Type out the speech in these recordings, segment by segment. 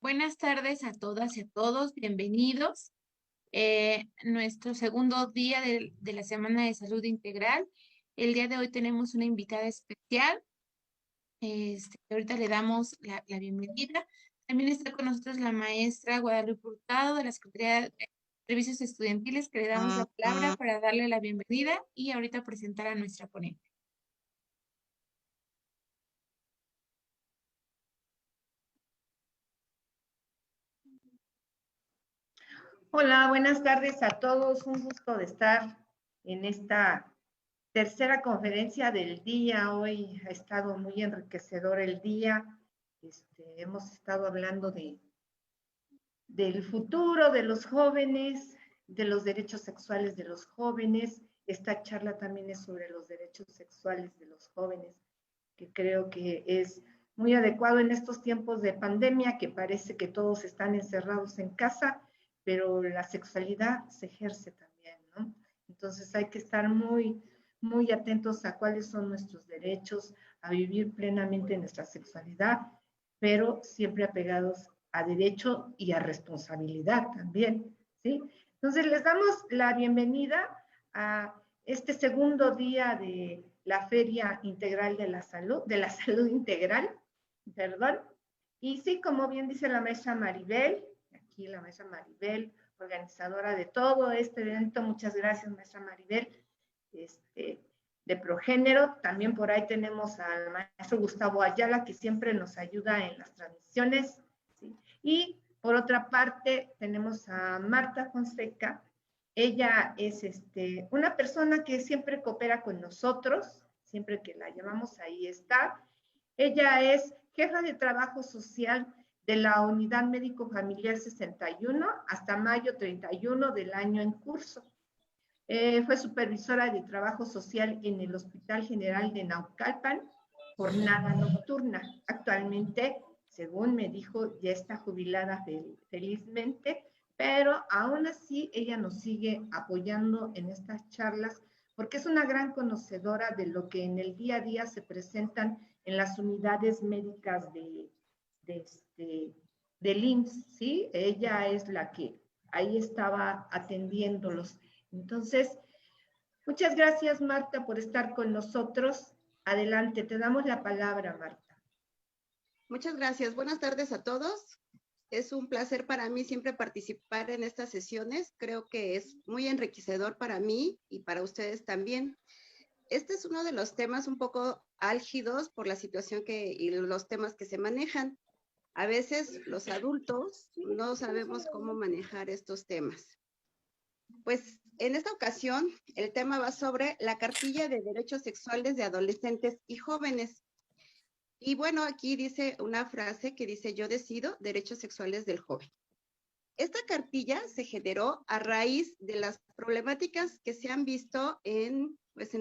Buenas tardes a todas y a todos, bienvenidos. Nuestro segundo día de la Semana de Salud Integral. El día de hoy tenemos una invitada especial. Ahorita le damos la bienvenida. También está con nosotros la maestra Guadalupe Hurtado de la Secretaría de Servicios Estudiantiles, que le damos la palabra para darle la bienvenida y ahorita presentar a nuestra ponente. Hola, buenas tardes a todos. Un gusto de estar en esta tercera conferencia del día. Hoy ha estado muy enriquecedor el día. Hemos estado hablando del futuro de los jóvenes, de los derechos sexuales de los jóvenes. Esta charla también es sobre los derechos sexuales de los jóvenes, que creo que es muy adecuado en estos tiempos de pandemia, que parece que todos están encerrados en casa, pero la sexualidad se ejerce también, ¿no? Entonces hay que estar muy, muy atentos a cuáles son nuestros derechos, a vivir plenamente nuestra sexualidad, pero siempre apegados a derecho y a responsabilidad también, ¿sí? Entonces les damos la bienvenida a este segundo día de la Feria Integral de la Salud Integral, perdón. Y sí, como bien dice la maestra Maribel, aquí la maestra Maribel, organizadora de todo este evento, muchas gracias maestra Maribel, de Progénero. También por ahí tenemos al maestro Gustavo Ayala, que siempre nos ayuda en las transmisiones, ¿sí? Y por otra parte tenemos a Marta Fonseca. Ella es una persona que siempre coopera con nosotros, siempre que la llamamos ahí está. Ella es jefa de trabajo social de la Unidad Médico Familiar 61 hasta mayo 31 del año en curso. Fue supervisora de trabajo social en el Hospital General de Naucalpan, jornada nocturna. Actualmente, según me dijo, ya está jubilada felizmente, pero aún así ella nos sigue apoyando en estas charlas porque es una gran conocedora de lo que en el día a día se presentan en las unidades médicas del IMSS, ¿sí? Ella es la que ahí estaba atendiéndolos. Entonces, muchas gracias, Marta, por estar con nosotros. Adelante, te damos la palabra, Marta. Muchas gracias. Buenas tardes a todos. Es un placer para mí siempre participar en estas sesiones. Creo que es muy enriquecedor para mí y para ustedes también. Este es uno de los temas un poco álgidos por la situación y los temas que se manejan. A veces los adultos no sabemos cómo manejar estos temas. Pues en esta ocasión el tema va sobre la cartilla de derechos sexuales de adolescentes y jóvenes. Y bueno, aquí dice una frase que dice: yo decido derechos sexuales del joven. Esta cartilla se generó a raíz de las problemáticas que se han visto en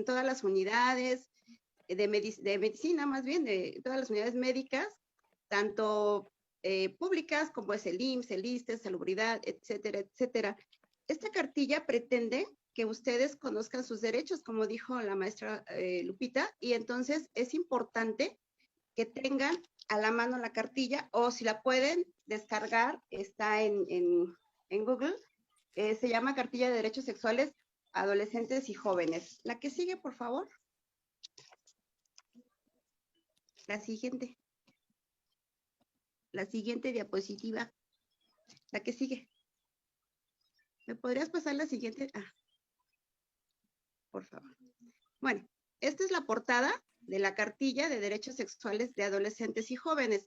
todas las unidades de medicina, más bien, de todas las unidades médicas, tanto públicas como es el IMSS, el ISSSTE, Salubridad, etcétera, etcétera. Esta cartilla pretende que ustedes conozcan sus derechos, como dijo la maestra Lupita, y entonces es importante que tengan a la mano la cartilla, o si la pueden descargar, está en Google, se llama Cartilla de Derechos Sexuales Adolescentes y Jóvenes. La que sigue, por favor. La siguiente. La siguiente diapositiva. La que sigue. ¿Me podrías pasar la siguiente? Ah, por favor. Bueno, esta es la portada de la Cartilla de Derechos Sexuales de Adolescentes y Jóvenes.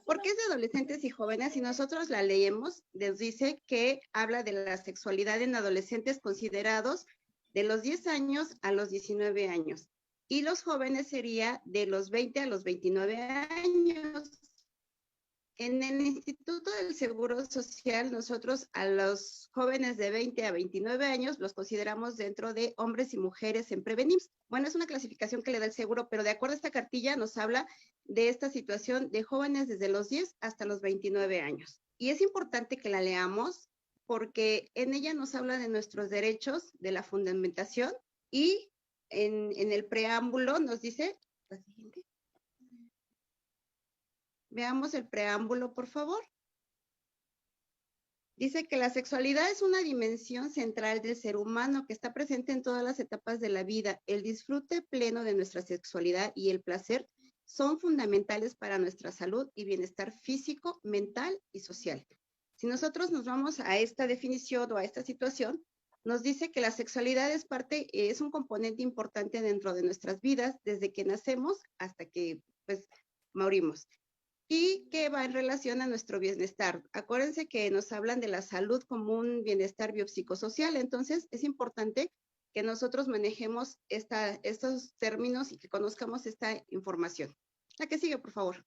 ¿Por qué es de adolescentes y jóvenes? Si nosotros la leemos, les dice que habla de la sexualidad en adolescentes considerados de los 10 años a los 19 años. Y los jóvenes sería de los 20 a los 29 años. En el Instituto del Seguro Social, nosotros a los jóvenes de 20 a 29 años los consideramos dentro de hombres y mujeres en Prevenims. Bueno, es una clasificación que le da el seguro, pero de acuerdo a esta cartilla nos habla de esta situación de jóvenes desde los 10 hasta los 29 años. Y es importante que la leamos porque en ella nos habla de nuestros derechos, de la fundamentación, y en el preámbulo nos dice, la siguiente. Veamos el preámbulo, por favor. Dice que la sexualidad es una dimensión central del ser humano que está presente en todas las etapas de la vida. El disfrute pleno de nuestra sexualidad y el placer son fundamentales para nuestra salud y bienestar físico, mental y social. Si nosotros nos vamos a esta definición o a esta situación, nos dice que la sexualidad es un componente importante dentro de nuestras vidas desde que nacemos hasta que pues morimos y que va en relación a nuestro bienestar. Acuérdense que nos hablan de la salud como un bienestar biopsicosocial, entonces es importante que nosotros manejemos estos términos y que conozcamos esta información. La que sigue, por favor.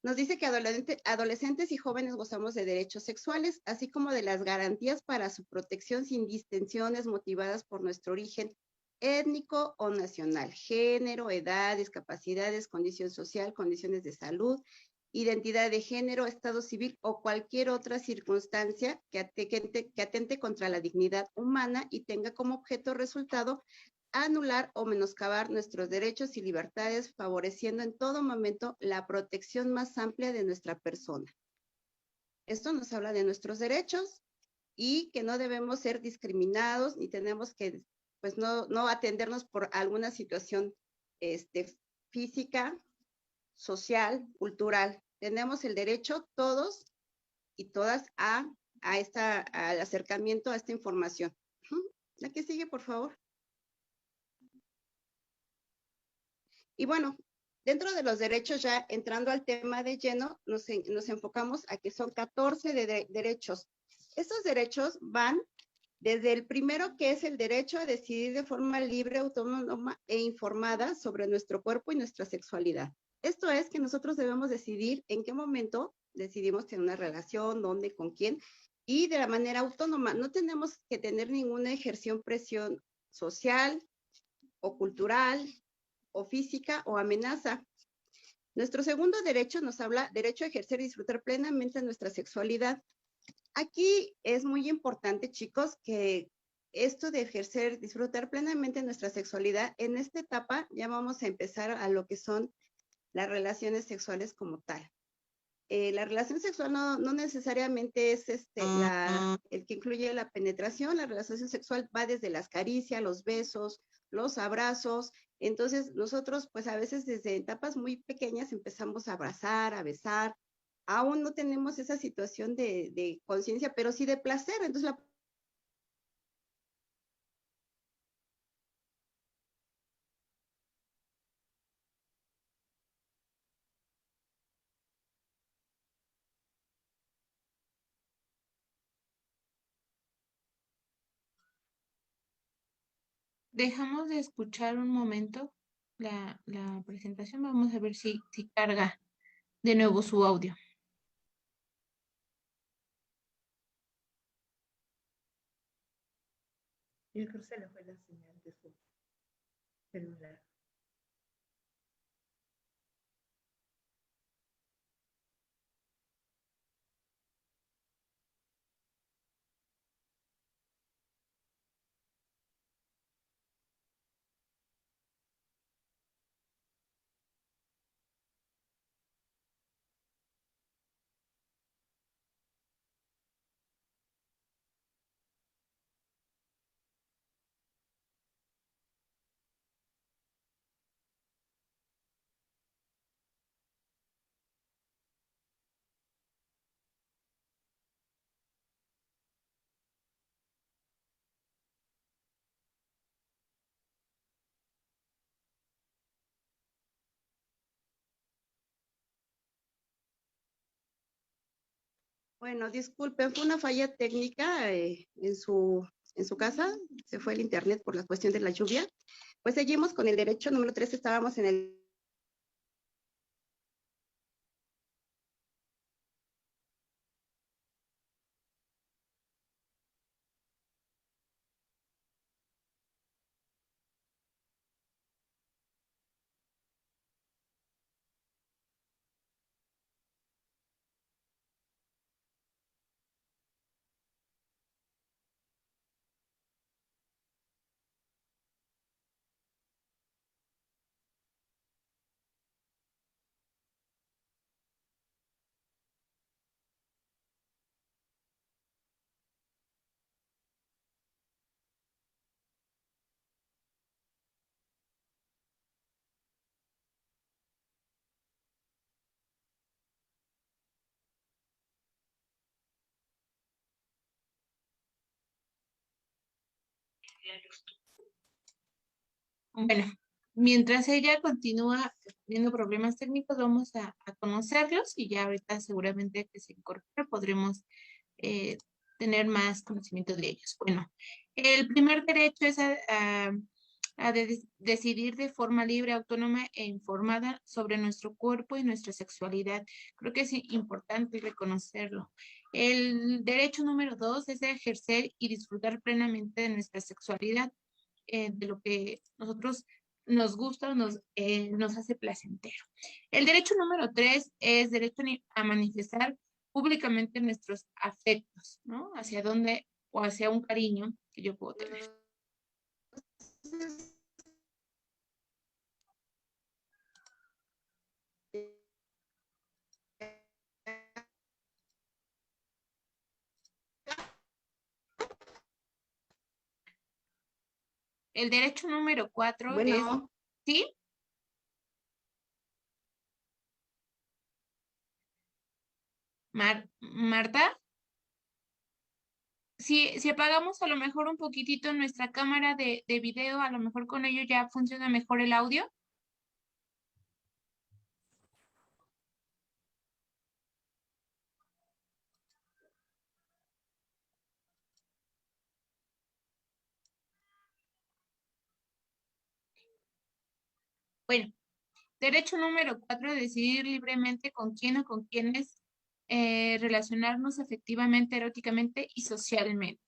Nos dice que adolescentes y jóvenes gozamos de derechos sexuales, así como de las garantías para su protección sin distinciones motivadas por nuestro origen étnico o nacional, género, edad, discapacidades, condición social, condiciones de salud, identidad de género, estado civil o cualquier otra circunstancia que atente contra la dignidad humana y tenga como objeto resultado anular o menoscabar nuestros derechos y libertades, favoreciendo en todo momento la protección más amplia de nuestra persona. Esto nos habla de nuestros derechos y que no debemos ser discriminados ni tenemos que, pues, no atendernos por alguna situación física, social, cultural. Tenemos el derecho todos y todas al acercamiento a esta información. La que sigue, por favor. Y bueno, dentro de los derechos, ya entrando al tema de lleno, nos enfocamos a que son 14 derechos. Estos derechos van desde el primero, que es el derecho a decidir de forma libre, autónoma e informada sobre nuestro cuerpo y nuestra sexualidad. Esto es que nosotros debemos decidir en qué momento decidimos tener una relación, dónde, con quién, y de la manera autónoma. No tenemos que tener ninguna presión social o cultural o física o amenaza. Nuestro segundo derecho nos habla derecho a ejercer y disfrutar plenamente nuestra sexualidad. Aquí es muy importante, chicos, que esto de ejercer, disfrutar plenamente nuestra sexualidad, en esta etapa ya vamos a empezar a lo que son las relaciones sexuales como tal. La relación sexual no necesariamente es el que incluye la penetración. La relación sexual va desde las caricias, los besos, los abrazos. Entonces nosotros pues a veces desde etapas muy pequeñas empezamos a abrazar, a besar. Aún no tenemos esa situación de conciencia, pero sí de placer. Entonces la Dejamos de escuchar un momento la presentación. Vamos a ver si carga de nuevo su audio. Yo creo que se le fue la señal de su celular. Bueno, disculpen, fue una falla técnica en su casa, se fue el internet por la cuestión de la lluvia. Pues seguimos con el derecho número 3, estábamos en el Bueno, mientras ella continúa teniendo problemas técnicos, vamos a conocerlos y ya ahorita seguramente que se incorpore podremos eh, tener más conocimiento de ellos. Bueno, el primer derecho es decidir de forma libre, autónoma e informada sobre nuestro cuerpo y nuestra sexualidad. Creo que es importante reconocerlo. El derecho número 2 es de ejercer y disfrutar plenamente de nuestra sexualidad, de lo que nosotros nos gusta o nos hace placentero. El derecho número 3 es derecho a manifestar públicamente nuestros afectos, ¿no? Hacia dónde o hacia un cariño que yo puedo tener. El derecho número 4 es, Bueno, ¿sí? Marta, si apagamos a lo mejor un poquitito nuestra cámara de video, a lo mejor con ello ya funciona mejor el audio. Bueno, derecho número 4, decidir libremente con quién o con quiénes relacionarnos efectivamente, eróticamente y socialmente.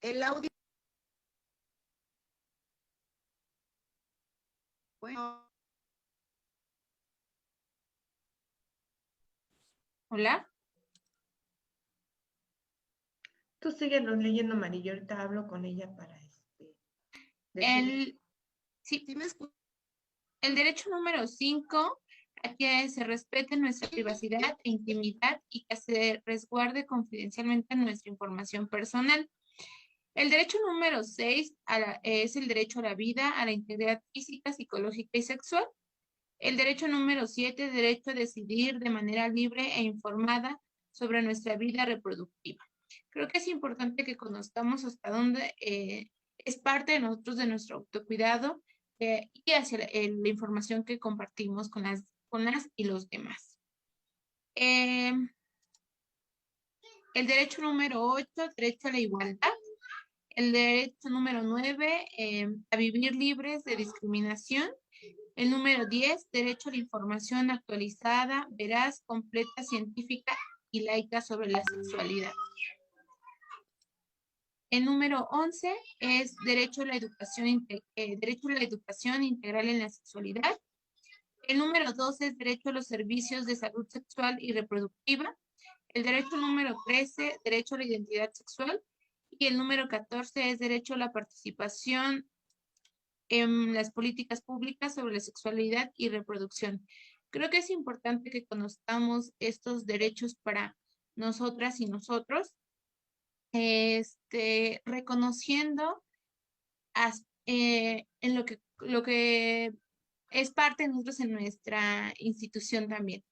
el audio. Bueno, ¿Hola? Tú síguenos leyendo, Mari, yo ahorita hablo con ella para decirle. Sí, ¿sí me escuchas? el derecho número 5, a que se respete nuestra privacidad e intimidad y que se resguarde confidencialmente nuestra información personal. El derecho número 6 es el derecho a la vida, a la integridad física, psicológica y sexual. El derecho número 7, derecho a decidir de manera libre e informada sobre nuestra vida reproductiva. Creo que es importante que conozcamos hasta dónde es parte de nosotros, de nuestro autocuidado y hacia la información que compartimos con las y los demás. Eh, el derecho número 8, derecho a la igualdad. El derecho número 9, a vivir libres de discriminación. El número 10, derecho a la información actualizada, veraz, completa, científica y laica sobre la sexualidad. El número 11 es derecho a la educación integral en la sexualidad. El número 12 es derecho a los servicios de salud sexual y reproductiva. El derecho número 13, derecho a la identidad sexual. Y el número 14 es derecho a la participación en las políticas públicas sobre la sexualidad y reproducción. Creo que es importante que conozcamos estos derechos para nosotras y nosotros, reconociendo en lo que es parte de nosotros en nuestra institución también.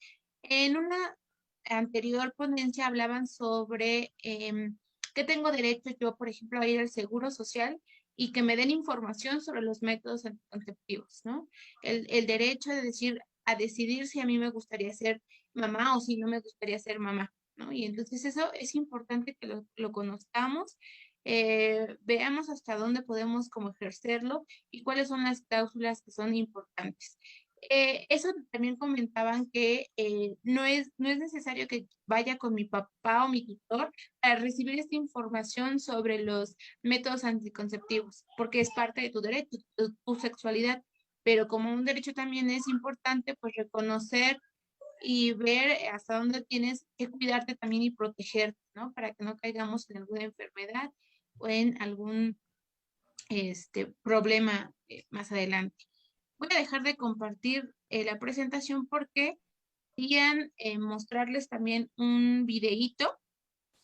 En una anterior ponencia hablaban sobre que tengo derecho yo, por ejemplo, a ir al Seguro Social y que me den información sobre los métodos anticonceptivos, ¿no? El derecho de a decidir si a mí me gustaría ser mamá o si no me gustaría ser mamá, ¿no? Y entonces eso es importante que lo conozcamos, veamos hasta dónde podemos como ejercerlo y cuáles son las cláusulas que son importantes. Eso también comentaban que no es necesario que vaya con mi papá o mi tutor para recibir esta información sobre los métodos anticonceptivos, porque es parte de tu derecho, tu sexualidad, pero como un derecho también es importante pues reconocer y ver hasta dónde tienes que cuidarte también y protegerte, ¿no? Para que no caigamos en alguna enfermedad o en algún problema más adelante. Voy a dejar de compartir la presentación porque querían mostrarles también un videíto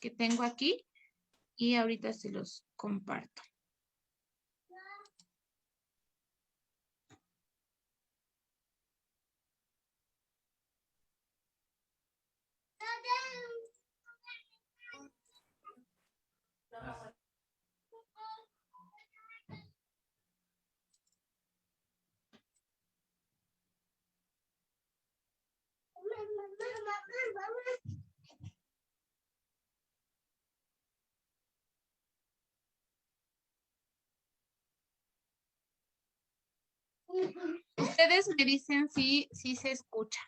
que tengo aquí y ahorita se los comparto. Ustedes me dicen si se escucha.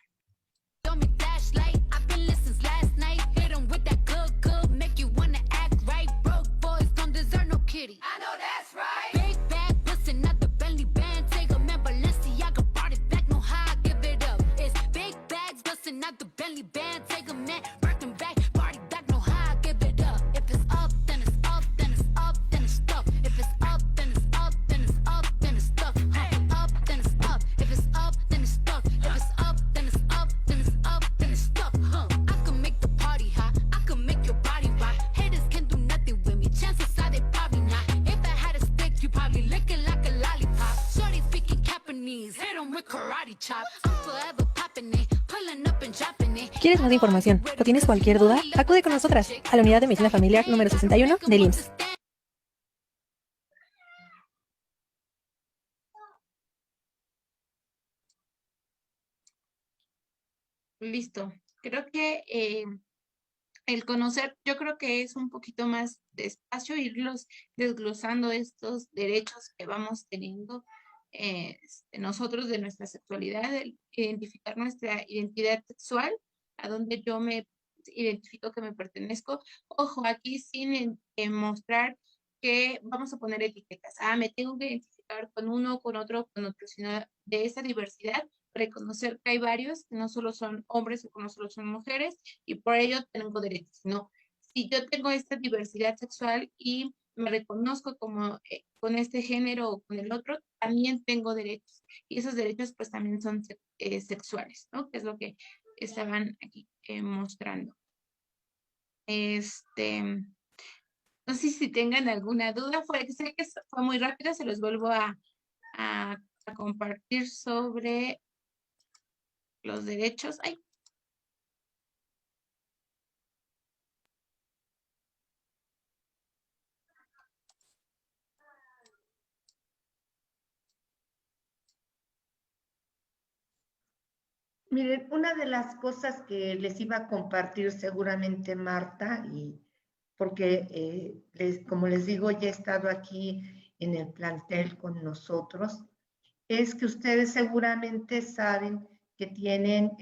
¿Quieres más información o tienes cualquier duda? Acude con nosotras a la unidad de medicina familiar número 61 del IMSS. Listo. Creo que el conocer, yo creo que es un poquito más despacio, irlos desglosando estos derechos que vamos teniendo nosotros de nuestra sexualidad, el identificar nuestra identidad sexual, a donde yo me identifico que me pertenezco. Ojo, aquí sin mostrar que vamos a poner etiquetas. Me tengo que identificar con uno, con otro, sino de esa diversidad, reconocer que hay varios, que no solo son hombres o que no solo son mujeres, y por ello tengo derechos. No, si yo tengo esta diversidad sexual y me reconozco como con este género o con el otro, también tengo derechos. Y esos derechos pues también son sexuales, ¿no? Que es lo que estaban aquí mostrando. No sé si tengan alguna duda, sé que fue muy rápido, se los vuelvo a compartir sobre los derechos. Ay. Miren, una de las cosas que les iba a compartir seguramente Marta, y porque como les digo, ya he estado aquí en el plantel con nosotros, es que ustedes seguramente saben que tienen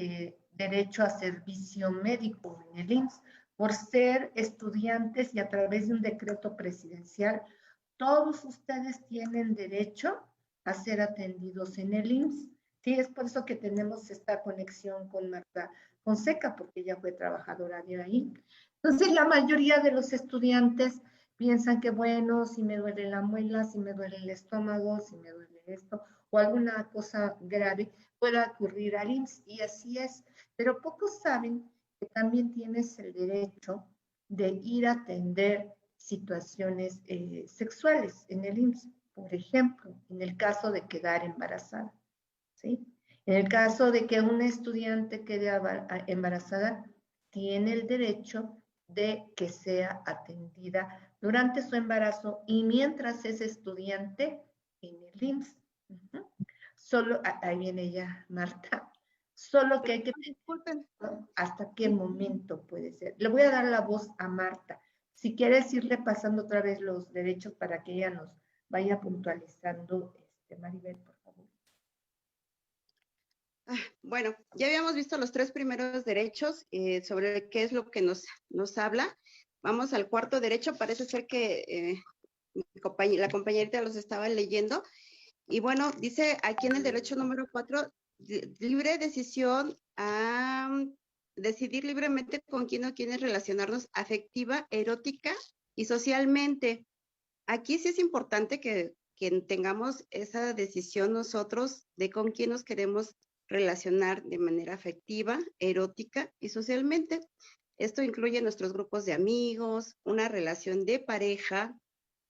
derecho a servicio médico en el IMSS por ser estudiantes y a través de un decreto presidencial. Todos ustedes tienen derecho a ser atendidos en el IMSS. Sí, es por eso que tenemos esta conexión con Marta Fonseca, porque ella fue trabajadora de ahí. Entonces, la mayoría de los estudiantes piensan que, bueno, si me duele la muela, si me duele el estómago, si me duele esto, o alguna cosa grave, pueda ocurrir al IMSS, y así es. Pero pocos saben que también tienes el derecho de ir a atender situaciones sexuales en el IMSS, por ejemplo, en el caso de quedar embarazada, ¿sí? En el caso de que una estudiante quede embarazada, tiene el derecho de que sea atendida durante su embarazo y mientras es estudiante en el IMSS. Solo, ahí viene ya Marta, solo que hay que Disculpen. hasta qué momento puede ser. Le voy a dar la voz a Marta. Si quieres irle pasando otra vez los derechos para que ella nos vaya puntualizando, Maribel, por favor. Bueno, ya habíamos visto los tres primeros derechos sobre qué es lo que nos habla. Vamos al cuarto derecho. Parece ser que la compañerita los estaba leyendo. Y bueno, dice aquí en el derecho número 4, libre decisión a decidir libremente con quién o quiénes relacionarnos afectiva, erótica y socialmente. Aquí sí es importante que tengamos esa decisión nosotros de con quién nos queremos relacionar de manera afectiva, erótica y socialmente. Esto incluye nuestros grupos de amigos, una relación de pareja,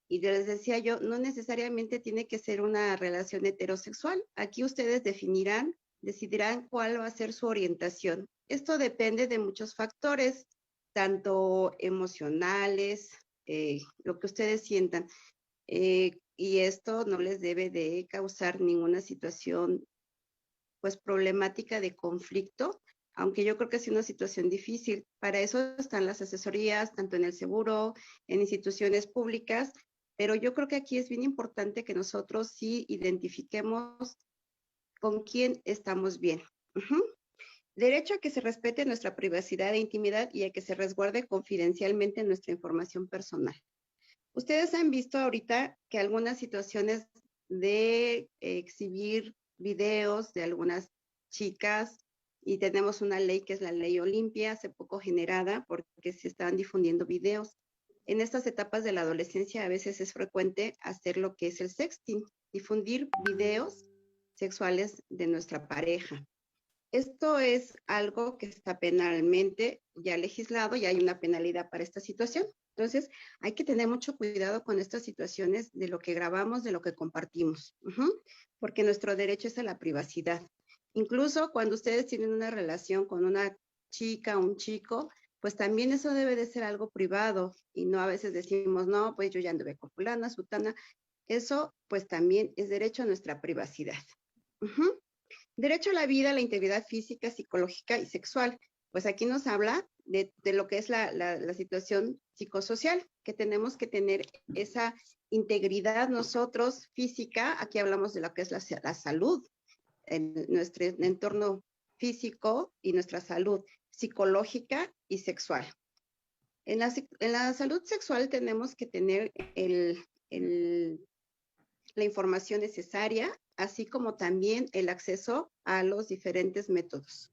y les decía yo, no necesariamente tiene que ser una relación heterosexual. Aquí ustedes decidirán cuál va a ser su orientación. Esto depende de muchos factores, tanto emocionales, lo que ustedes sientan. Y esto no les debe de causar ninguna situación, pues, problemática de conflicto, aunque yo creo que es una situación difícil. Para eso están las asesorías, tanto en el seguro, en instituciones públicas, pero yo creo que aquí es bien importante que nosotros sí identifiquemos con quién estamos bien. Ujú. Derecho a que se respete nuestra privacidad e intimidad y a que se resguarde confidencialmente nuestra información personal. Ustedes han visto ahorita que algunas situaciones de exhibir videos de algunas chicas, y tenemos una ley que es la ley Olimpia, hace poco generada porque se están difundiendo videos. En estas etapas de la adolescencia a veces es frecuente hacer lo que es el sexting, difundir videos sexuales de nuestra pareja. Esto es algo que está penalmente ya legislado y hay una penalidad para esta situación. Entonces, hay que tener mucho cuidado con estas situaciones de lo que grabamos, de lo que compartimos, porque nuestro derecho es a la privacidad. Incluso cuando ustedes tienen una relación con una chica o un chico, pues también eso debe de ser algo privado y no a veces decimos, no, pues yo ya anduve con fulana, sutana. Eso pues también es derecho a nuestra privacidad. Derecho a la vida, a la integridad física, psicológica y sexual. Pues aquí nos habla de lo que es la situación psicosocial, que tenemos que tener esa integridad nosotros física. Aquí hablamos de lo que es la salud, en nuestro entorno físico y nuestra salud psicológica y sexual. En la salud sexual tenemos que tener la información necesaria, así como también el acceso a los diferentes métodos.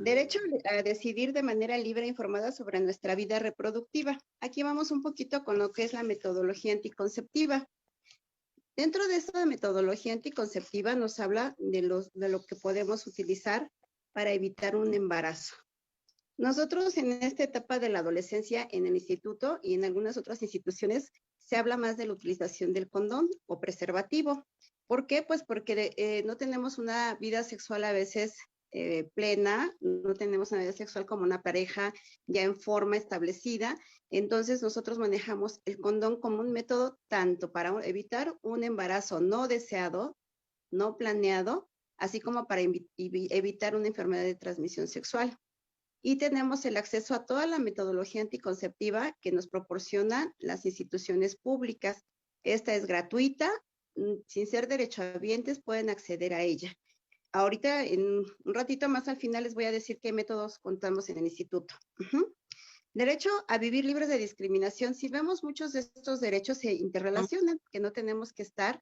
Derecho a decidir de manera libre e informada sobre nuestra vida reproductiva. Aquí vamos un poquito con lo que es la metodología anticonceptiva. Dentro de esta metodología anticonceptiva nos habla de lo que podemos utilizar para evitar un embarazo. Nosotros en esta etapa de la adolescencia en el instituto y en algunas otras instituciones se habla más de la utilización del condón o preservativo. ¿Por qué? Pues porque no tenemos una vida sexual a veces plena, no tenemos una vida sexual como una pareja ya en forma establecida. Entonces nosotros manejamos el condón como un método tanto para evitar un embarazo no deseado, no planeado, así como para evitar una enfermedad de transmisión sexual. Y tenemos el acceso a toda la metodología anticonceptiva que nos proporcionan las instituciones públicas. Esta es gratuita, sin ser derechohabientes pueden acceder a ella. Ahorita, en un ratito más al final, les voy a decir qué métodos contamos en el instituto. Derecho a vivir libres de discriminación. Si vemos, muchos de estos derechos se interrelacionan, que no tenemos que estar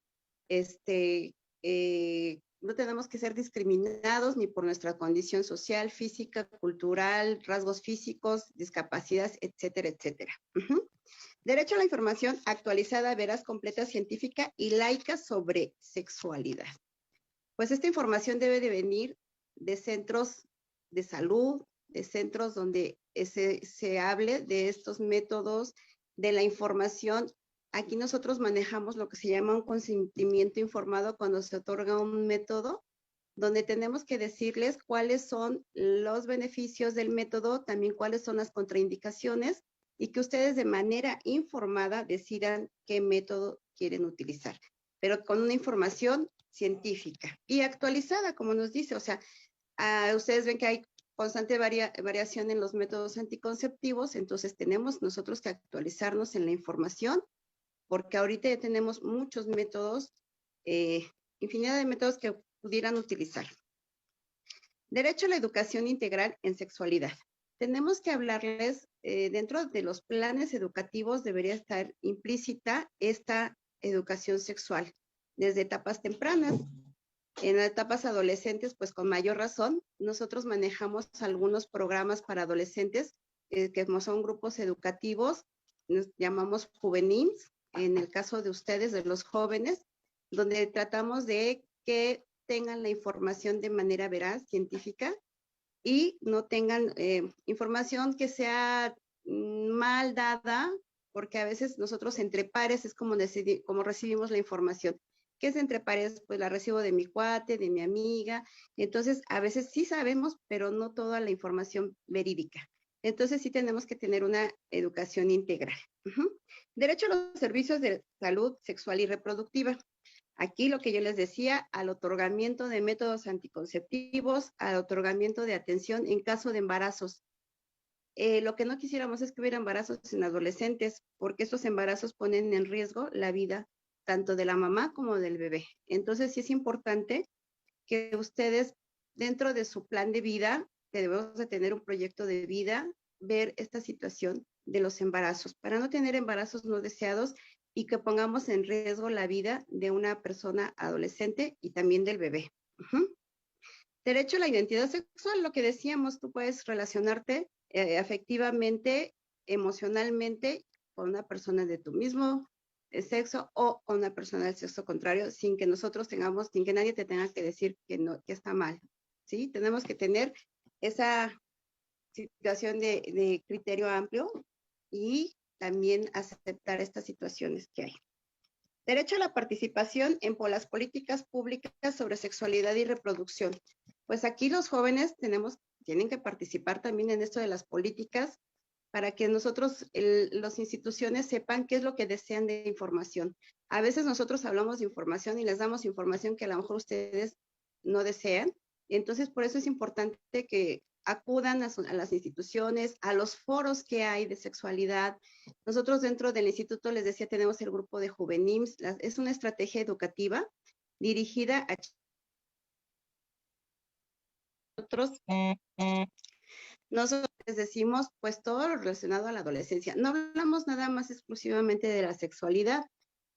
no tenemos que ser discriminados ni por nuestra condición social, física, cultural, rasgos físicos, discapacidades, etcétera, etcétera. Derecho a la información actualizada, veraz, completa, científica y laica sobre sexualidad. Pues esta información debe de venir de centros de salud, de centros donde se hable de estos métodos, de la información. Aquí nosotros manejamos lo que se llama un consentimiento informado cuando se otorga un método, donde tenemos que decirles cuáles son los beneficios del método, también cuáles son las contraindicaciones, y que ustedes de manera informada decidan qué método quieren utilizar, pero con una información científica y actualizada, como nos dice. O sea, ustedes ven que hay constante variación en los métodos anticonceptivos, entonces tenemos nosotros que actualizarnos en la información, porque ahorita ya tenemos muchos métodos, infinidad de métodos que pudieran utilizar. Derecho a la educación integral en sexualidad. Tenemos que hablarles, dentro de los planes educativos debería estar implícita esta educación sexual, desde etapas tempranas. En etapas adolescentes, pues con mayor razón, nosotros manejamos algunos programas para adolescentes, que son grupos educativos, nos llamamos juveniles, en el caso de ustedes, de los jóvenes, donde tratamos de que tengan la información de manera veraz, científica, y no tengan información que sea mal dada, porque a veces nosotros entre pares es como recibimos la información. ¿Qué es entre pares? Pues la recibo de mi cuate, de mi amiga. Entonces, a veces sí sabemos, pero no toda la información verídica. Entonces, sí tenemos que tener una educación integral. Derecho a los servicios de salud sexual y reproductiva. Aquí lo que yo les decía, al otorgamiento de métodos anticonceptivos, al otorgamiento de atención en caso de embarazos. Lo que no quisiéramos es que hubiera embarazos en adolescentes, porque estos embarazos ponen en riesgo la vida tanto de la mamá como del bebé. Entonces sí es importante que ustedes, dentro de su plan de vida, que debemos de tener un proyecto de vida, ver esta situación de los embarazos, para no tener embarazos no deseados y que pongamos en riesgo la vida de una persona adolescente y también del bebé. Derecho a la identidad sexual, lo que decíamos, tú puedes relacionarte afectivamente, emocionalmente con una persona de tu mismo sexo o con una persona del sexo contrario sin que nosotros tengamos, sin que nadie te tenga que decir que no, que está mal, ¿sí? Tenemos que tener esa situación de criterio amplio y también aceptar estas situaciones que hay. Derecho a la participación en las políticas públicas sobre sexualidad y reproducción. Pues aquí los jóvenes tienen que participar también en esto de las políticas para que nosotros, las instituciones sepan qué es lo que desean de información. A veces nosotros hablamos de información y les damos información que a lo mejor ustedes no desean. Y entonces por eso es importante que acudan a las instituciones, a los foros que hay de sexualidad. Nosotros dentro del instituto, les decía, tenemos el grupo de Juvenims. Es una estrategia educativa dirigida a nosotros les decimos pues todo lo relacionado a la adolescencia. No hablamos nada más exclusivamente de la sexualidad,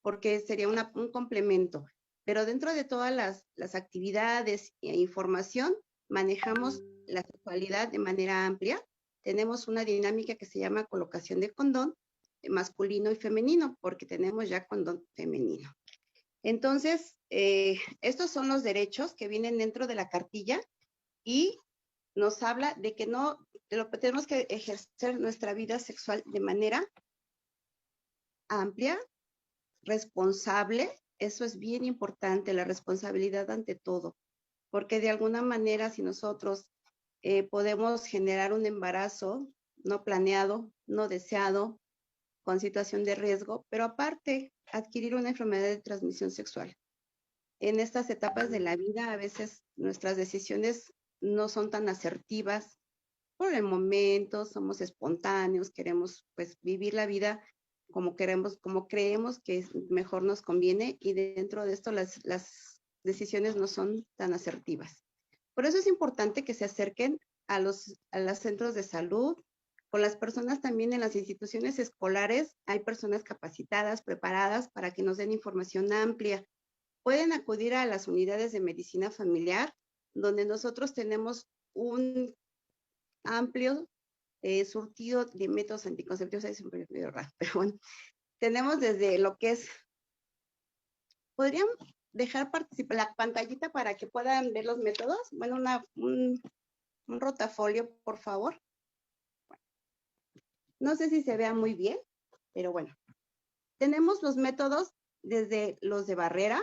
porque sería un complemento, pero dentro de todas las actividades e información manejamos la sexualidad de manera amplia. Tenemos una dinámica que se llama colocación de condón masculino y femenino, porque tenemos ya condón femenino. Entonces, estos son los derechos que vienen dentro de la cartilla y nos habla de que tenemos que ejercer nuestra vida sexual de manera amplia, responsable. Eso es bien importante, la responsabilidad ante todo, porque de alguna manera si nosotros podemos generar un embarazo no planeado, no deseado, con situación de riesgo, pero aparte adquirir una enfermedad de transmisión sexual. En estas etapas de la vida a veces nuestras decisiones no son tan asertivas. Por el momento somos espontáneos, queremos pues vivir la vida como queremos, como creemos que mejor nos conviene, y dentro de esto las decisiones no son tan asertivas. Por eso es importante que se acerquen a los centros de salud, con las personas también en las instituciones escolares. Hay personas capacitadas, preparadas para que nos den información amplia. Pueden acudir a las unidades de medicina familiar, donde nosotros tenemos un amplio surtido de métodos anticonceptivos. Es un medio raro, pero bueno, tenemos desde lo que es, ¿podrían dejar participar la pantallita para que puedan ver los métodos? Bueno, un rotafolio, por favor. No sé si se vea muy bien, pero bueno. Tenemos los métodos desde los de barrera,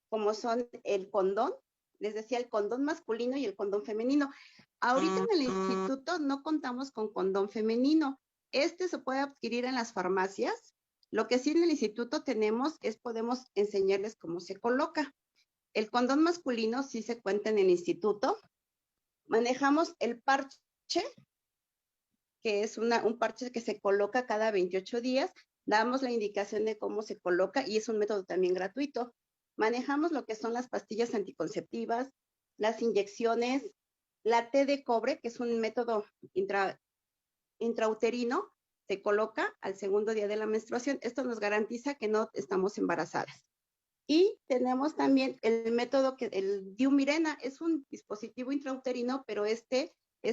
como son el condón, les decía, el condón masculino y el condón femenino. Ahorita en el instituto no contamos con condón femenino. Este se puede adquirir en las farmacias. Lo que sí en el instituto podemos enseñarles cómo se coloca. El condón masculino sí se cuenta en el instituto. Manejamos el parche, que es un parche que se coloca cada 28 días. Damos la indicación de cómo se coloca y es un método también gratuito. Manejamos lo que son las pastillas anticonceptivas, las inyecciones, la T de cobre, que es un método intrauterino, se coloca al segundo día de la menstruación. Esto nos garantiza que no estamos embarazadas. Y tenemos también el método el Diumirena, es un dispositivo intrauterino, pero es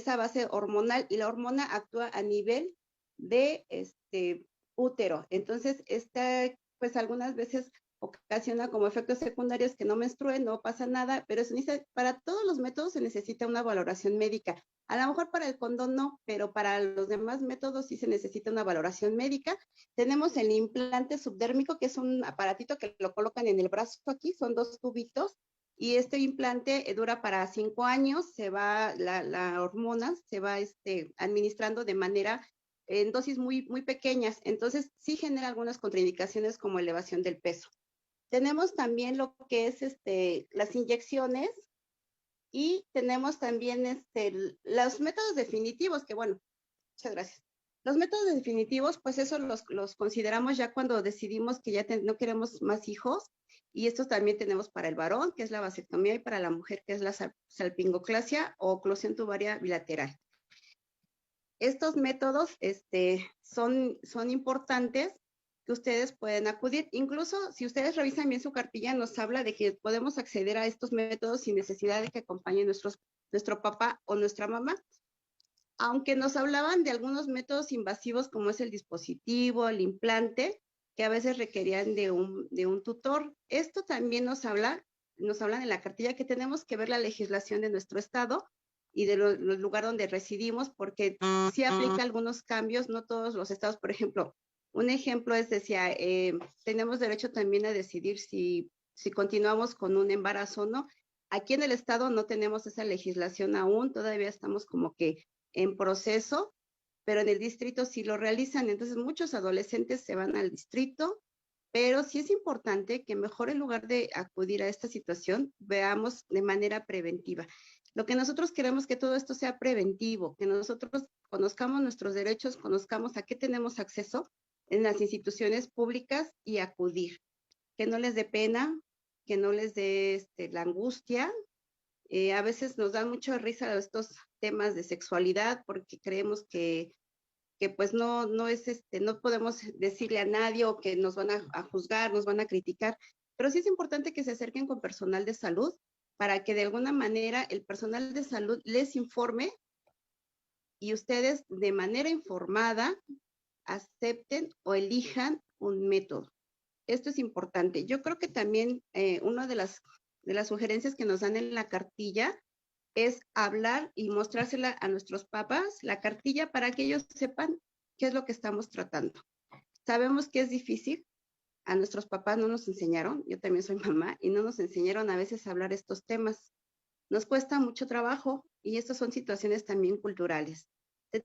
a base hormonal y la hormona actúa a nivel de útero. Entonces, pues algunas veces ocasiona como efectos secundarios que no menstruen, no pasa nada, pero para todos los métodos se necesita una valoración médica. A lo mejor para el condón no, pero para los demás métodos sí se necesita una valoración médica. Tenemos el implante subdérmico, que es un aparatito que lo colocan en el brazo aquí, son 2 tubitos, y este implante dura para 5 años, la hormona se va administrando de manera en dosis muy, muy pequeñas, entonces sí genera algunas contraindicaciones como elevación del peso. Tenemos también lo que es las inyecciones y tenemos también los métodos definitivos, que bueno, muchas gracias. Los métodos definitivos, pues eso los consideramos ya cuando decidimos que ya no queremos más hijos, y estos también tenemos para el varón, que es la vasectomía, y para la mujer, que es la salpingoclasia o oclusión tubaria bilateral. Estos métodos son importantes, que ustedes pueden acudir. Incluso si ustedes revisan bien su cartilla, nos habla de que podemos acceder a estos métodos sin necesidad de que acompañe nuestro papá o nuestra mamá. Aunque nos hablaban de algunos métodos invasivos como es el dispositivo, el implante, que a veces requerían de un tutor. Esto también nos hablan en la cartilla que tenemos que ver la legislación de nuestro estado y de los lugares donde residimos, porque sí aplica algunos cambios, no todos los estados. Por ejemplo, un ejemplo es, decía, tenemos derecho también a decidir si continuamos con un embarazo o no. Aquí en el estado no tenemos esa legislación aún, todavía estamos como que en proceso, pero en el distrito sí lo realizan. Entonces muchos adolescentes se van al distrito, pero sí es importante que mejor en lugar de acudir a esta situación, veamos de manera preventiva. Lo que nosotros queremos que todo esto sea preventivo, que nosotros conozcamos nuestros derechos, conozcamos a qué tenemos acceso en las instituciones públicas y acudir. Que no les dé pena, que no les dé la angustia. A veces nos dan mucha risa estos temas de sexualidad porque creemos que pues no es no podemos decirle a nadie, o que nos van a juzgar, nos van a criticar, pero sí es importante que se acerquen con personal de salud para que de alguna manera el personal de salud les informe y ustedes de manera informada acepten o elijan un método. Esto es importante. Yo creo que también una de las sugerencias que nos dan en la cartilla es hablar y mostrársela a nuestros papás, la cartilla, para que ellos sepan qué es lo que estamos tratando. Sabemos que es difícil, a nuestros papás no nos enseñaron, yo también soy mamá, y no nos enseñaron a veces a hablar estos temas. Nos cuesta mucho trabajo, y estas son situaciones también culturales.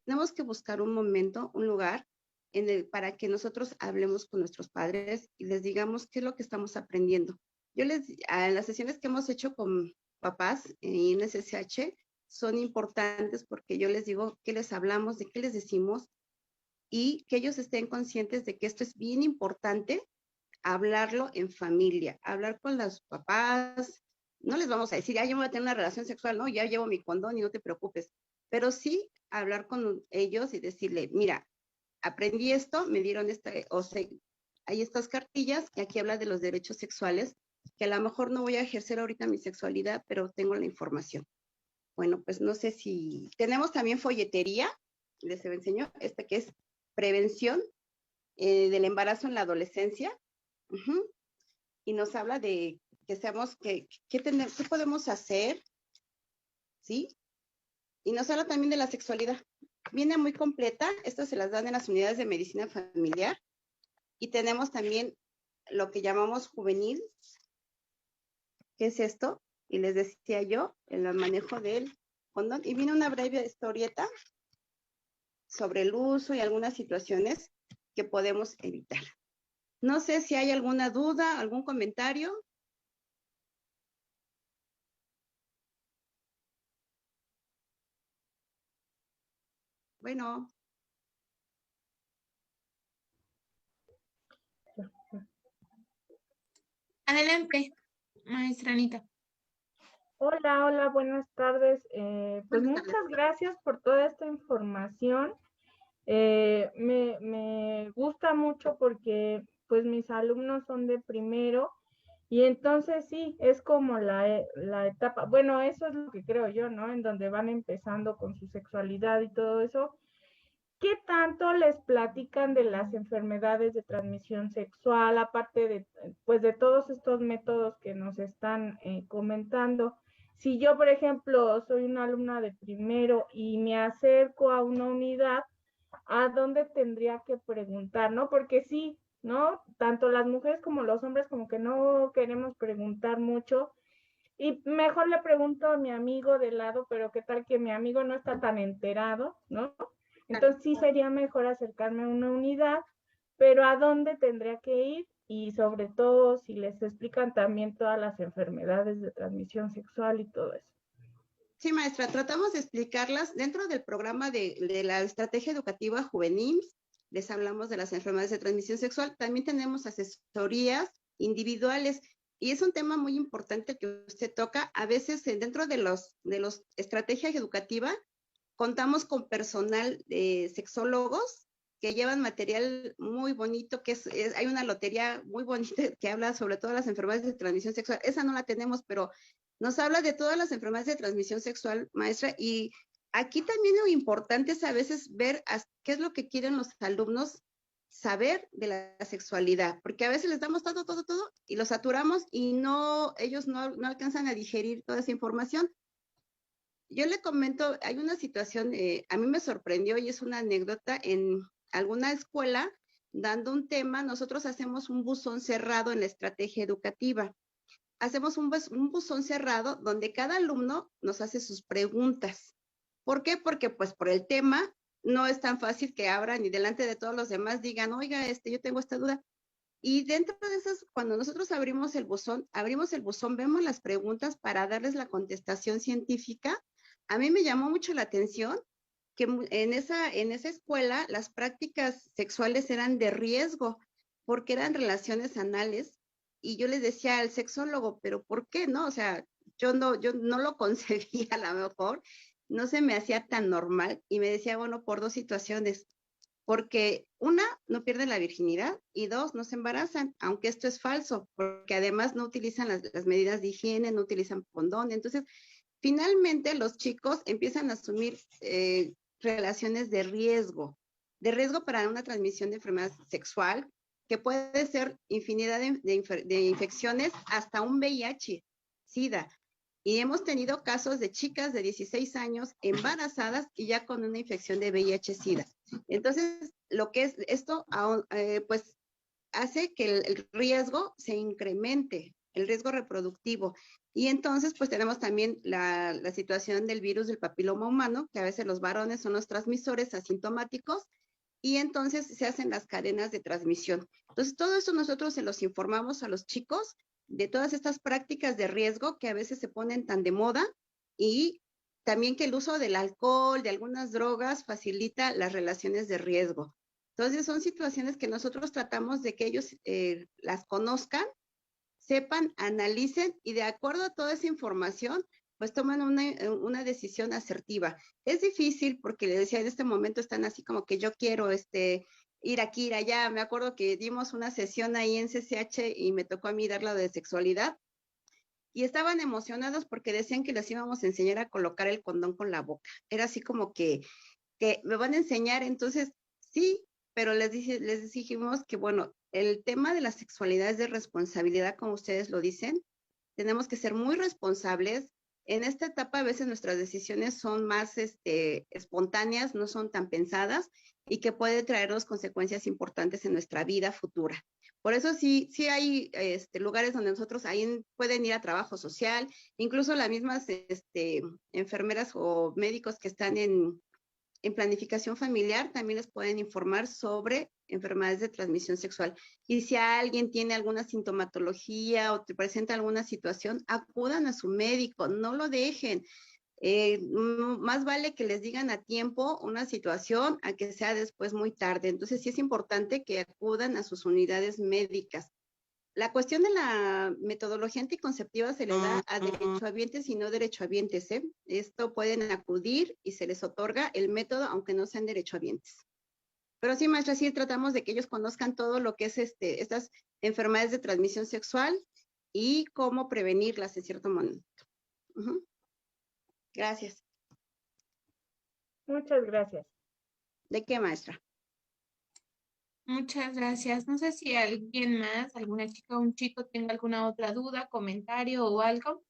Tenemos que buscar un momento, un lugar, para que nosotros hablemos con nuestros padres y les digamos qué es lo que estamos aprendiendo. En las sesiones que hemos hecho con papás en SSH son importantes, porque yo les digo qué les hablamos, de qué les decimos, y que ellos estén conscientes de que esto es bien importante, hablarlo en familia, hablar con los papás. No les vamos a decir, ya yo voy a tener una relación sexual, no, ya llevo mi condón y no te preocupes, pero sí hablar con ellos y decirle, mira, aprendí esto, me dieron hay estas cartillas, y aquí habla de los derechos sexuales, que a lo mejor no voy a ejercer ahorita mi sexualidad, pero tengo la información. Bueno, pues no sé si tenemos también folletería, les enseño, que es prevención del embarazo en la adolescencia. Y nos habla de que seamos, qué podemos hacer, ¿sí? Y nos habla también de la sexualidad. Viene muy completa, estas se las dan en las unidades de medicina familiar, y tenemos también lo que llamamos juvenil, que es esto, y les decía yo, el manejo del condón, y viene una breve historieta sobre el uso y algunas situaciones que podemos evitar. No sé si hay alguna duda, algún comentario. Bueno. Adelante, maestra Anita. Hola, hola, buenas tardes. Pues Buenas tardes. muchas gracias por toda esta información. Me gusta mucho porque pues mis alumnos son de primero, y entonces sí, es como la etapa, bueno, eso es lo que creo yo, ¿no? En donde van empezando con su sexualidad y todo eso. ¿Qué tanto les platican de las enfermedades de transmisión sexual, aparte de, pues, de todos estos métodos que nos están comentando? Si yo, por ejemplo, soy una alumna de primero y me acerco a una unidad, ¿a dónde tendría que preguntar, no? Porque sí, ¿no? Tanto las mujeres como los hombres como que no queremos preguntar mucho, y mejor le pregunto a mi amigo de lado, pero qué tal que mi amigo no está tan enterado, ¿no? Entonces sí sería mejor acercarme a una unidad, pero ¿a dónde tendría que ir? Y sobre todo si les explican también todas las enfermedades de transmisión sexual y todo eso. Sí, maestra, tratamos de explicarlas dentro del programa de la estrategia educativa juvenil. Les hablamos de las enfermedades de transmisión sexual. También tenemos asesorías individuales y es un tema muy importante que usted toca. A veces dentro de los estrategias educativas contamos con personal de sexólogos que llevan material muy bonito, hay una lotería muy bonita que habla sobre todas las enfermedades de transmisión sexual. Esa no la tenemos, pero nos habla de todas las enfermedades de transmisión sexual, maestra, y aquí también lo importante es a veces ver qué es lo que quieren los alumnos saber de la sexualidad, porque a veces les damos todo, y los saturamos y ellos no alcanzan a digerir toda esa información. Yo le comento, hay una situación, a mí me sorprendió y es una anécdota en alguna escuela, dando un tema, nosotros hacemos un buzón cerrado en la estrategia educativa. Hacemos un buzón cerrado donde cada alumno nos hace sus preguntas. ¿Por qué? Porque pues por el tema no es tan fácil que abran y delante de todos los demás digan, oiga, yo tengo esta duda. Y dentro de esas, cuando nosotros abrimos el buzón, vemos las preguntas para darles la contestación científica. A mí me llamó mucho la atención que en esa escuela las prácticas sexuales eran de riesgo, porque eran relaciones anales, y yo les decía al sexólogo, pero ¿por qué no? O sea, yo no lo concebía a lo mejor, no se me hacía tan normal, y me decía, bueno, por dos situaciones, porque una, no pierden la virginidad, y dos, no se embarazan, aunque esto es falso, porque además no utilizan las medidas de higiene, no utilizan condón. Entonces, finalmente los chicos empiezan a asumir relaciones de riesgo para una transmisión de enfermedad sexual, que puede ser infinidad de infecciones, hasta un VIH, SIDA. Y hemos tenido casos de chicas de 16 años embarazadas y ya con una infección de VIH-Sida. Entonces, lo que es esto, pues hace que el riesgo se incremente, el riesgo reproductivo. Y entonces, pues tenemos también la situación del virus del papiloma humano, que a veces los varones son los transmisores asintomáticos, y entonces se hacen las cadenas de transmisión. Entonces, todo eso nosotros se los informamos a los chicos de todas estas prácticas de riesgo que a veces se ponen tan de moda, y también que el uso del alcohol, de algunas drogas, facilita las relaciones de riesgo. Entonces, son situaciones que nosotros tratamos de que ellos las conozcan, sepan, analicen y de acuerdo a toda esa información, pues toman una decisión asertiva. Es difícil porque les decía, en este momento están así como que yo quiero ir aquí, ir allá. Me acuerdo que dimos una sesión ahí en CCH y me tocó a mí dar la de sexualidad y estaban emocionados porque decían que les íbamos a enseñar a colocar el condón con la boca. Era así como que me van a enseñar, entonces sí, pero les dijimos que, bueno, el tema de la sexualidad es de responsabilidad, como ustedes lo dicen. Tenemos que ser muy responsables. En esta etapa a veces nuestras decisiones son más espontáneas, no son tan pensadas y que puede traernos consecuencias importantes en nuestra vida futura. Por eso sí hay lugares donde nosotros ahí pueden ir a trabajo social, incluso las mismas enfermeras o médicos que están en planificación familiar también les pueden informar sobre enfermedades de transmisión sexual. Y si alguien tiene alguna sintomatología o te presenta alguna situación, acudan a su médico, no lo dejen. Más vale que les digan a tiempo una situación a que sea después muy tarde. Entonces sí es importante que acudan a sus unidades médicas. La cuestión de la metodología anticonceptiva se le da a derechohabientes y no derechohabientes, ¿eh? Esto pueden acudir y se les otorga el método, aunque no sean derechohabientes. Pero sí, maestra, sí tratamos de que ellos conozcan todo lo que es estas enfermedades de transmisión sexual y cómo prevenirlas en cierto momento. Gracias. Muchas gracias. ¿De qué, maestra? Muchas gracias. No sé si alguien más, alguna chica o un chico tenga alguna otra duda, comentario o algo.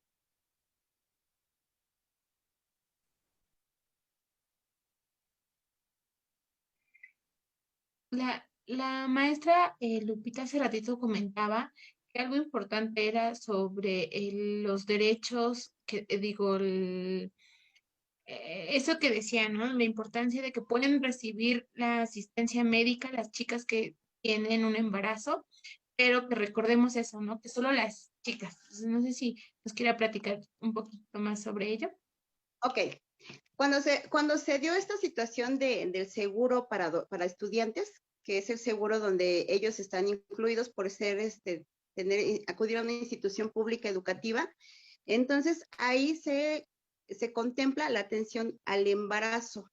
La maestra Lupita hace ratito comentaba que algo importante era sobre los derechos, eso que decía, ¿no? La importancia de que pueden recibir la asistencia médica las chicas que tienen un embarazo, pero que recordemos eso, ¿no? Que solo las chicas. Entonces, no sé si nos quiera platicar un poquito más sobre ello. Ok. Cuando se dio esta situación del seguro para estudiantes, que es el seguro donde ellos están incluidos por ser, acudir a una institución pública educativa, entonces ahí se contempla la atención al embarazo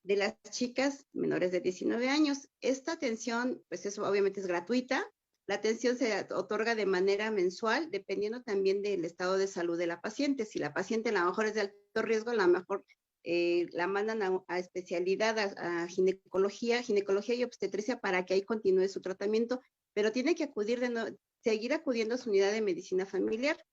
de las chicas menores de 19 años. Esta atención, pues eso obviamente es gratuita. La atención se otorga de manera mensual, dependiendo también del estado de salud de la paciente. Si la paciente a lo mejor es de alto riesgo, a lo mejor la mandan a especialidad, a ginecología y obstetricia para que ahí continúe su tratamiento, pero tiene que seguir acudiendo a su unidad de medicina familiar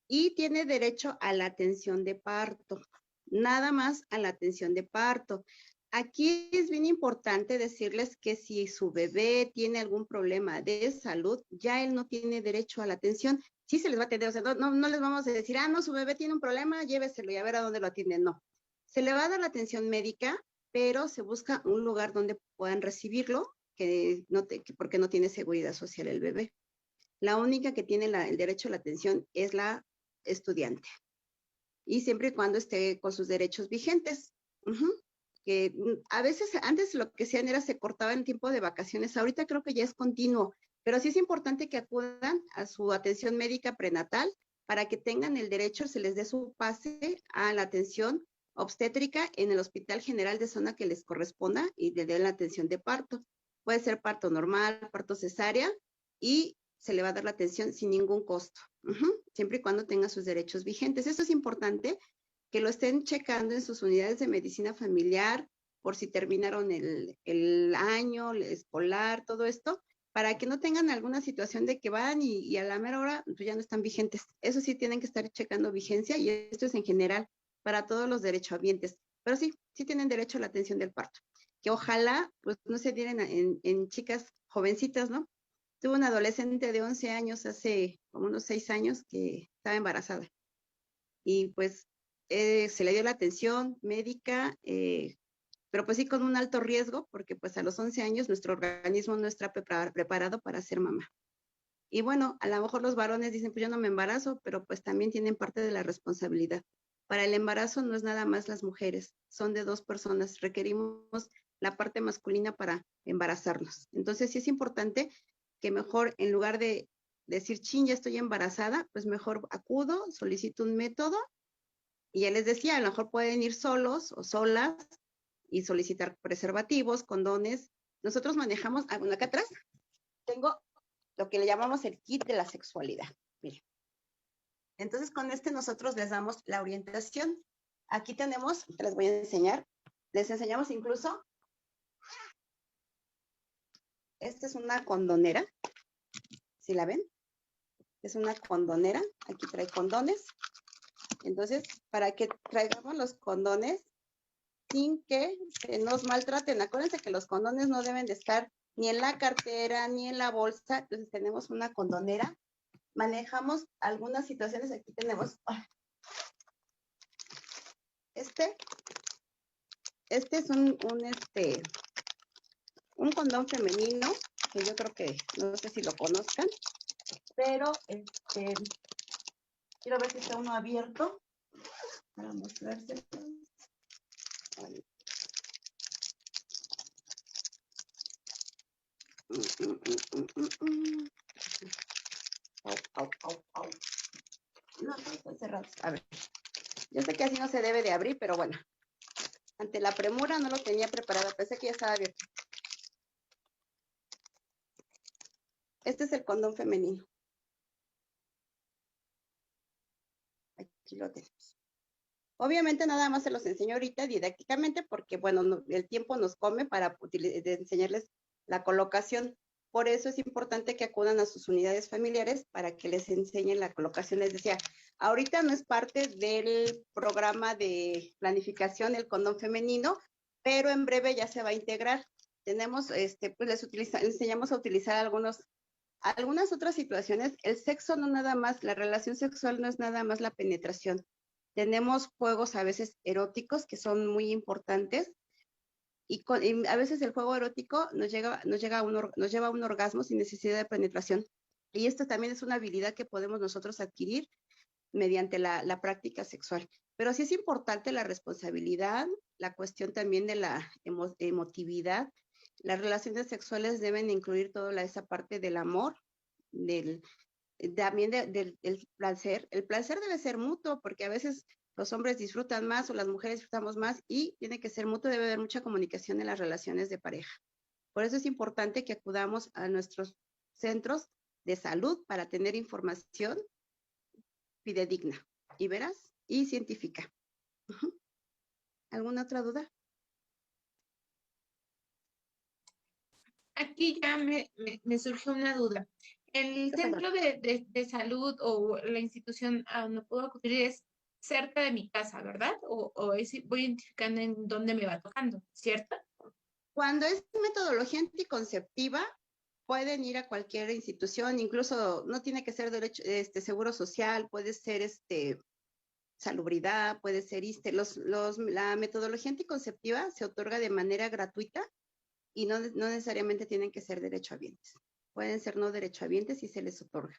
y tiene derecho a la atención de parto, nada más a la atención de parto. Aquí es bien importante decirles que si su bebé tiene algún problema de salud, ya él no tiene derecho a la atención. Sí se les va a atender, o sea, no les vamos a decir, no, su bebé tiene un problema, lléveselo y a ver a dónde lo atienden. No, se le va a dar la atención médica, pero se busca un lugar donde puedan recibirlo, porque no tiene seguridad social el bebé. La única que tiene el derecho a la atención es la estudiante. Y siempre y cuando esté con sus derechos vigentes. Que a veces antes lo que hacían era se cortaba en tiempo de vacaciones, ahorita creo que ya es continuo, pero sí es importante que acudan a su atención médica prenatal para que tengan el derecho, se les dé su pase a la atención obstétrica en el Hospital General de Zona que les corresponda y le den la atención de parto. Puede ser parto normal, parto cesárea y se le va a dar la atención sin ningún costo, siempre y cuando tenga sus derechos vigentes. Eso es importante que lo estén checando en sus unidades de medicina familiar, por si terminaron el año el escolar, todo esto, para que no tengan alguna situación de que van y a la mera hora pues ya no están vigentes. Eso sí tienen que estar checando vigencia y esto es en general para todos los derechohabientes. Pero sí tienen derecho a la atención del parto. Que ojalá pues no se dieran en chicas jovencitas, ¿no? Tuve una adolescente de 11 años hace como unos 6 años que estaba embarazada. Y pues se le dio la atención médica, pero pues sí con un alto riesgo, porque pues a los 11 años nuestro organismo no está preparado para ser mamá. Y bueno, a lo mejor los varones dicen, pues yo no me embarazo, pero pues también tienen parte de la responsabilidad. Para el embarazo no es nada más las mujeres, son de 2 personas, requerimos la parte masculina para embarazarnos. Entonces sí es importante que mejor en lugar de decir, chin, ya estoy embarazada, pues mejor acudo, solicito un método y ya les decía, a lo mejor pueden ir solos o solas y solicitar preservativos, condones. Nosotros manejamos, bueno, acá atrás tengo lo que le llamamos el kit de la sexualidad. Miren. Entonces con nosotros les damos la orientación. Aquí tenemos, les voy a enseñar, les enseñamos incluso, esta es una condonera, ¿sí la ven? Es una condonera, aquí trae condones. Entonces, para que traigamos los condones sin que se nos maltraten. Acuérdense que los condones no deben de estar ni en la cartera, ni en la bolsa. Entonces tenemos una condonera. Manejamos algunas situaciones. Aquí tenemos este es un condón femenino, que yo creo que no sé si lo conozcan, pero quiero ver si está uno abierto para mostrárselo. No, están cerrados. A ver, yo sé que así no se debe de abrir, pero bueno, ante la premura no lo tenía preparado, pensé que ya estaba abierto. Este es el condón femenino. Aquí lo tenemos. Obviamente nada más se los enseño ahorita didácticamente porque, bueno, el tiempo nos come para enseñarles la colocación. Por eso es importante que acudan a sus unidades familiares para que les enseñen la colocación. Les decía, ahorita no es parte del programa de planificación el condón femenino, pero en breve ya se va a integrar. Tenemos, pues les enseñamos a utilizar algunas otras situaciones. El sexo no nada más, la relación sexual no es nada más la penetración. Tenemos juegos a veces eróticos que son muy importantes y a veces el juego erótico nos lleva a un orgasmo sin necesidad de penetración. Y esto también es una habilidad que podemos nosotros adquirir mediante la práctica sexual. Pero sí es importante la responsabilidad, la cuestión también de la emotividad. Las relaciones sexuales deben incluir toda esa parte del amor, también del placer. El placer debe ser mutuo, porque a veces los hombres disfrutan más o las mujeres disfrutamos más, y tiene que ser mutuo, debe haber mucha comunicación en las relaciones de pareja. Por eso es importante que acudamos a nuestros centros de salud para tener información fidedigna y veraz y científica. ¿Alguna otra duda? Aquí ya me surgió una duda. ¿El centro de salud o la institución a donde puedo acudir es cerca de mi casa, verdad? ¿O voy identificando en dónde me va tocando, cierto? Cuando es metodología anticonceptiva, pueden ir a cualquier institución, incluso no tiene que ser derecho, seguro social, puede ser salubridad, puede ser la metodología anticonceptiva se otorga de manera gratuita y no necesariamente tienen que ser derechohabientes. Pueden ser no derechohabientes y se les otorga.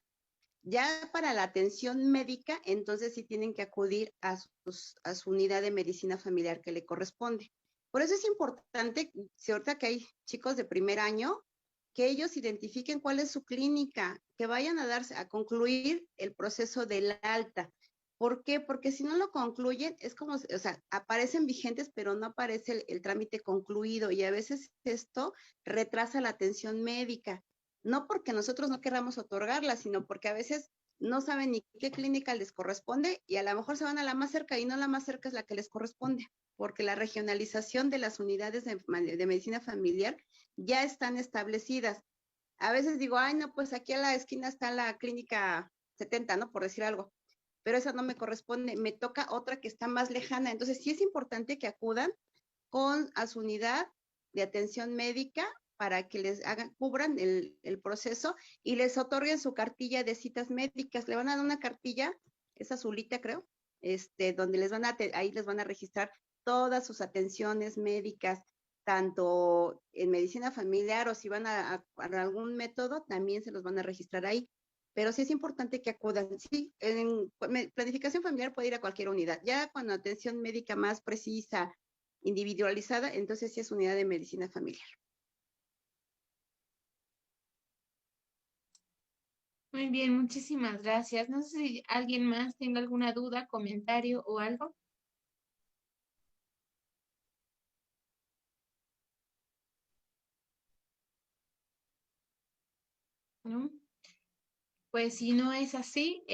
Ya para la atención médica, entonces sí tienen que acudir a su unidad de medicina familiar que le corresponde. Por eso es importante, si ahorita que hay chicos de primer año, que ellos identifiquen cuál es su clínica, que vayan a concluir el proceso del alta. ¿Por qué? Porque si no lo concluyen, es como, o sea, aparecen vigentes, pero no aparece el trámite concluido, y a veces esto retrasa la atención médica. No porque nosotros no queramos otorgarla, sino porque a veces no saben ni qué clínica les corresponde, y a lo mejor se van a la más cerca, y no la más cerca es la que les corresponde, porque la regionalización de las unidades de medicina familiar ya están establecidas. A veces digo, ay, no, pues aquí a la esquina está la clínica 70, ¿no? Por decir algo, pero esa no me corresponde, me toca otra que está más lejana. Entonces sí es importante que acudan a su unidad de atención médica para que les cubran el proceso y les otorguen su cartilla de citas médicas. Le van a dar una cartilla, es azulita creo, donde ahí les van a registrar todas sus atenciones médicas, tanto en medicina familiar o si van a algún método, también se los van a registrar ahí. Pero sí es importante que acudan. Sí, en planificación familiar puede ir a cualquier unidad. Ya cuando atención médica más precisa, individualizada, entonces sí es unidad de medicina familiar. Muy bien, muchísimas gracias. No sé si alguien más tenga alguna duda, comentario o algo. ¿No? Pues si no es así,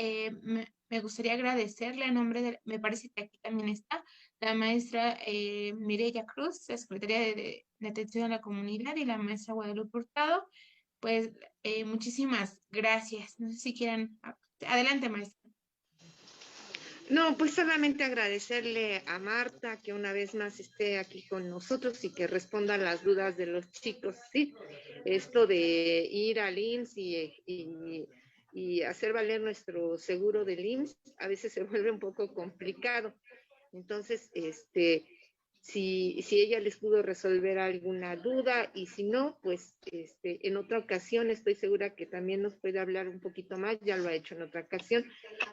me gustaría agradecerle a nombre de, me parece que aquí también está, la maestra Mireya Cruz, la secretaria de Atención a la Comunidad, y la maestra Guadalupe Hurtado. Pues muchísimas gracias. No sé si quieran. Adelante, maestra. No, pues solamente agradecerle a Marta que una vez más esté aquí con nosotros y que responda a las dudas de los chicos, ¿sí? Esto de ir al IMSS y hacer valer nuestro seguro del IMSS a veces se vuelve un poco complicado. Entonces, si ella les pudo resolver alguna duda, y si no, pues en otra ocasión estoy segura que también nos puede hablar un poquito más, ya lo ha hecho en otra ocasión,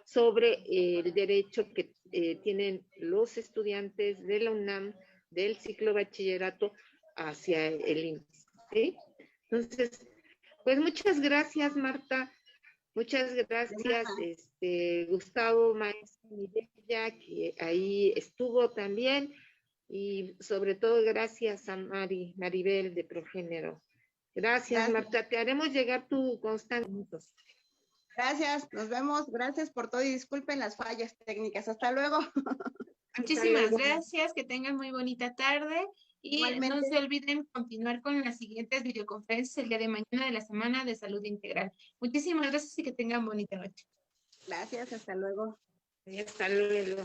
sobre el derecho que tienen los estudiantes de la UNAM del ciclo bachillerato hacia el IMSS, ¿sí? Entonces, pues muchas gracias, Marta. Muchas gracias, Gustavo, maestra Mireya, que ahí estuvo también, y sobre todo gracias a Maribel de Progénero. Gracias, Marta, te haremos llegar tu constante. Gracias, nos vemos, gracias por todo y disculpen las fallas técnicas. Hasta luego. Muchísimas gracias, que tengan muy bonita tarde y Igualmente. no se olviden continuar con las siguientes videoconferencias el día de mañana de la Semana de Salud Integral. Muchísimas gracias y que tengan bonita noche. Gracias, hasta luego. Hasta luego.